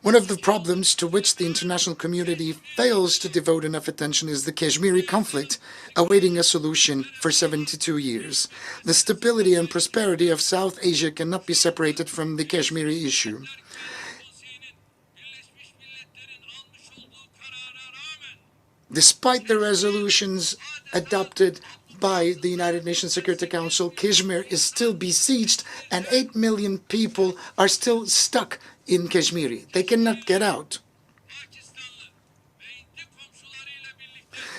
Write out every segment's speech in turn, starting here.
One of the problems to which the international community fails to devote enough attention is the Kashmiri conflict, awaiting a solution for 72 years. The stability and prosperity of South Asia cannot be separated from the Kashmiri issue. Despite the resolutions adopted by the United Nations Security Council, Kashmir is still besieged and 8 million people are still stuck in Kashmir. They cannot get out.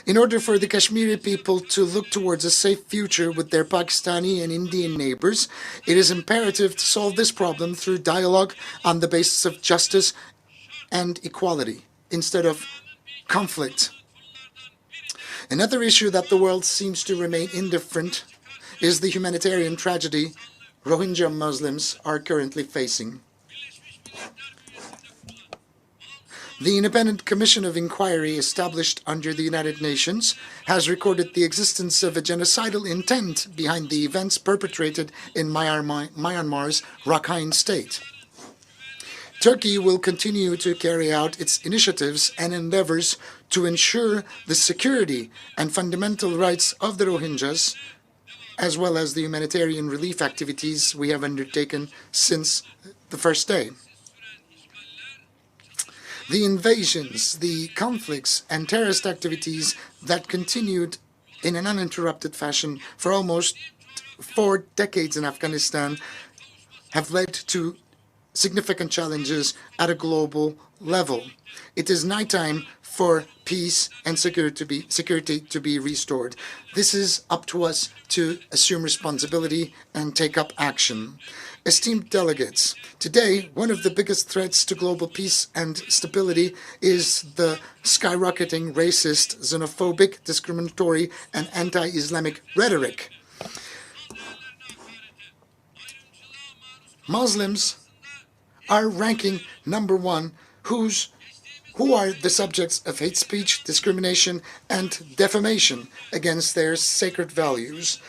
In order for the Kashmiri people to look towards a safe future with their Pakistani and Indian neighbors, it is imperative to solve this problem through dialogue on the basis of justice and equality instead of conflict. Another issue that the world seems to remain indifferent is the humanitarian tragedy Rohingya Muslims are currently facing. The Independent Commission of Inquiry established under the United Nations has recorded the existence of a genocidal intent behind the events perpetrated in Myanmar's Rakhine State. Turkey will continue to carry out its initiatives and endeavors to ensure the security and fundamental rights of the Rohingyas, as well as the humanitarian relief activities we have undertaken since the first day. The invasions, the conflicts, and terrorist activities that continued in an uninterrupted fashion for almost 4 decades in Afghanistan have led to significant challenges at a global level. It is nighttime for peace and security to be restored. This is up to us to assume responsibility and take up action. Esteemed delegates, today one of the biggest threats to global peace and stability is the skyrocketing racist, xenophobic, discriminatory, and anti-Islamic rhetoric. Muslims are ranking number 1 who are the subjects of hate speech, discrimination, and defamation against their sacred values.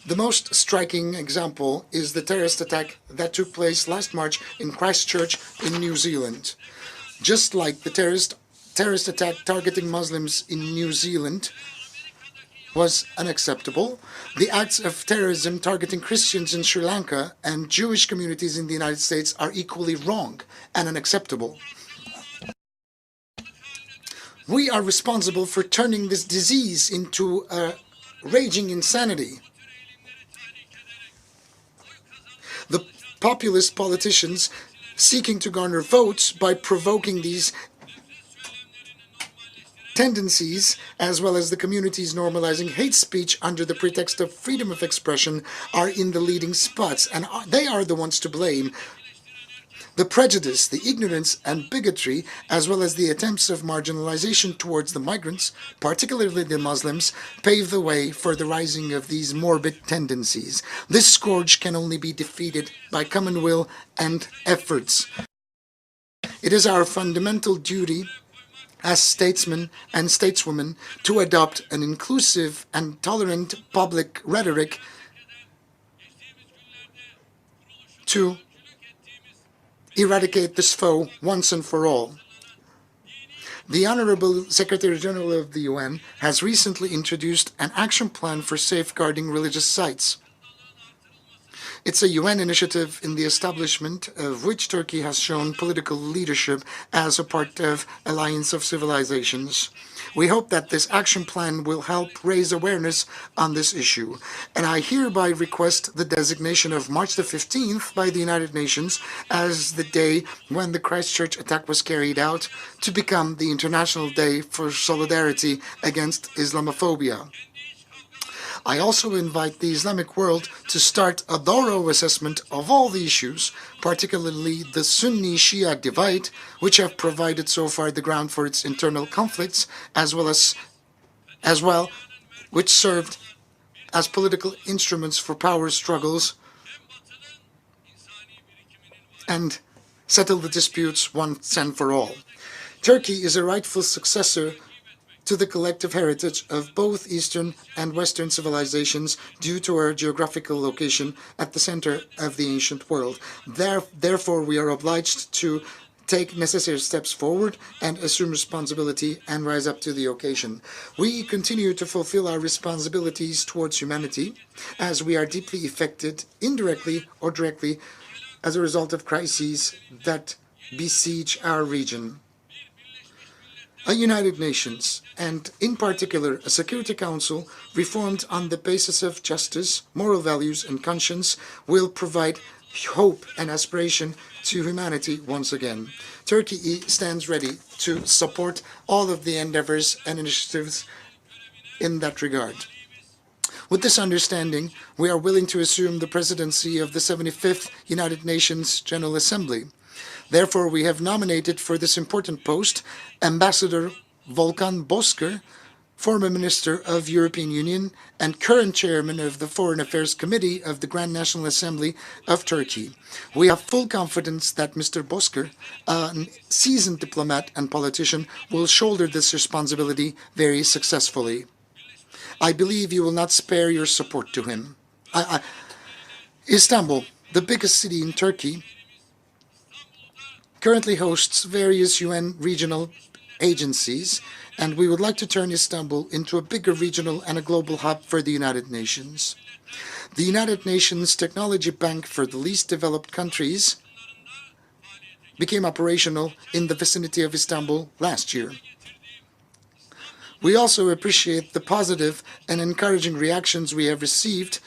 The most striking example is the terrorist attack that took place last March in Christchurch in New Zealand. Just like the terrorist attack targeting Muslims in New Zealand was unacceptable, the acts of terrorism targeting Christians in Sri Lanka and Jewish communities in the United States are equally wrong and unacceptable. We are responsible for turning this disease into a raging insanity. The populist politicians seeking to garner votes by provoking these tendencies, as well as the communities normalizing hate speech under the pretext of freedom of expression, are in the leading spots, and they are the ones to blame. The prejudice, the ignorance and bigotry, as well as the attempts of marginalization towards the migrants, particularly the Muslims, pave the way for the rising of these morbid tendencies. This scourge can only be defeated by common will and efforts. It is our fundamental duty as statesmen and stateswomen to adopt an inclusive and tolerant public rhetoric to eradicate this foe once and for all. The Honorable Secretary General of the UN has recently introduced an action plan for safeguarding religious sites. It's a UN initiative in the establishment of which Turkey has shown political leadership as a part of Alliance of Civilizations. We hope that this action plan will help raise awareness on this issue, and I hereby request the designation of March the 15th by the United Nations as the day when the Christchurch attack was carried out to become the International Day for Solidarity Against Islamophobia. I also invite the Islamic world to start a thorough assessment of all the issues, particularly the Sunni-Shia divide, which have provided so far the ground for its internal conflicts, as well, which served as political instruments for power struggles and settle the disputes once and for all. Turkey is a rightful successor to the collective heritage of both Eastern and Western civilizations due to our geographical location at the center of the ancient world. Therefore, we are obliged to take necessary steps forward and assume responsibility and rise up to the occasion. We continue to fulfill our responsibilities towards humanity as we are deeply affected, indirectly or directly, as a result of crises that besiege our region. A United Nations, and in particular a Security Council reformed on the basis of justice, moral values and conscience, will provide hope and aspiration to humanity once again. Turkey stands ready to support all of the endeavors and initiatives in that regard. With this understanding, we are willing to assume the presidency of the 75th United Nations General Assembly. Therefore, we have nominated for this important post Ambassador Volkan Bozkır, former Minister of European Union and current Chairman of the Foreign Affairs Committee of the Grand National Assembly of Turkey. We have full confidence that Mr. Bozkır, a seasoned diplomat and politician, will shoulder this responsibility very successfully. I believe you will not spare your support to him. Istanbul, the biggest city in Turkey, currently hosts various UN regional agencies, and we would like to turn Istanbul into a bigger regional and a global hub for the United Nations. The United Nations Technology Bank for the least developed countries became operational in the vicinity of Istanbul last year. We also appreciate the positive and encouraging reactions we have received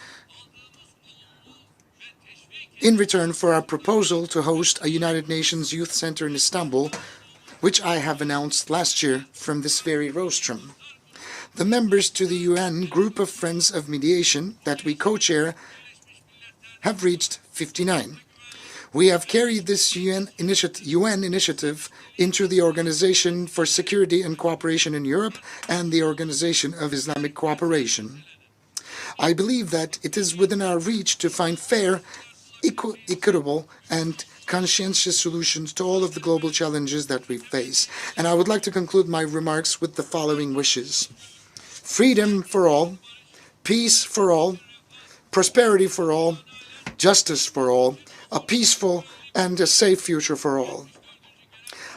in return for our proposal to host a United Nations Youth Center in Istanbul, which I have announced last year from this very rostrum. The members to the UN Group of Friends of Mediation that we co-chair have reached 59. We have carried this UN initiative into the Organization for Security and Cooperation in Europe and the Organization of Islamic Cooperation. I believe that it is within our reach to find fair, equitable, and conscientious solutions to all of the global challenges that we face. And I would like to conclude my remarks with the following wishes. Freedom for all, peace for all, prosperity for all, justice for all, a peaceful and a safe future for all.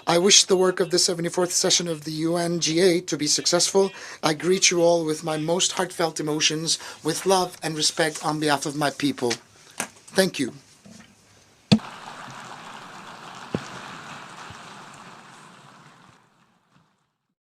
I wish the work of the 74th session of the UNGA to be successful. I greet you all with my most heartfelt emotions, with love and respect on behalf of my people. Thank you.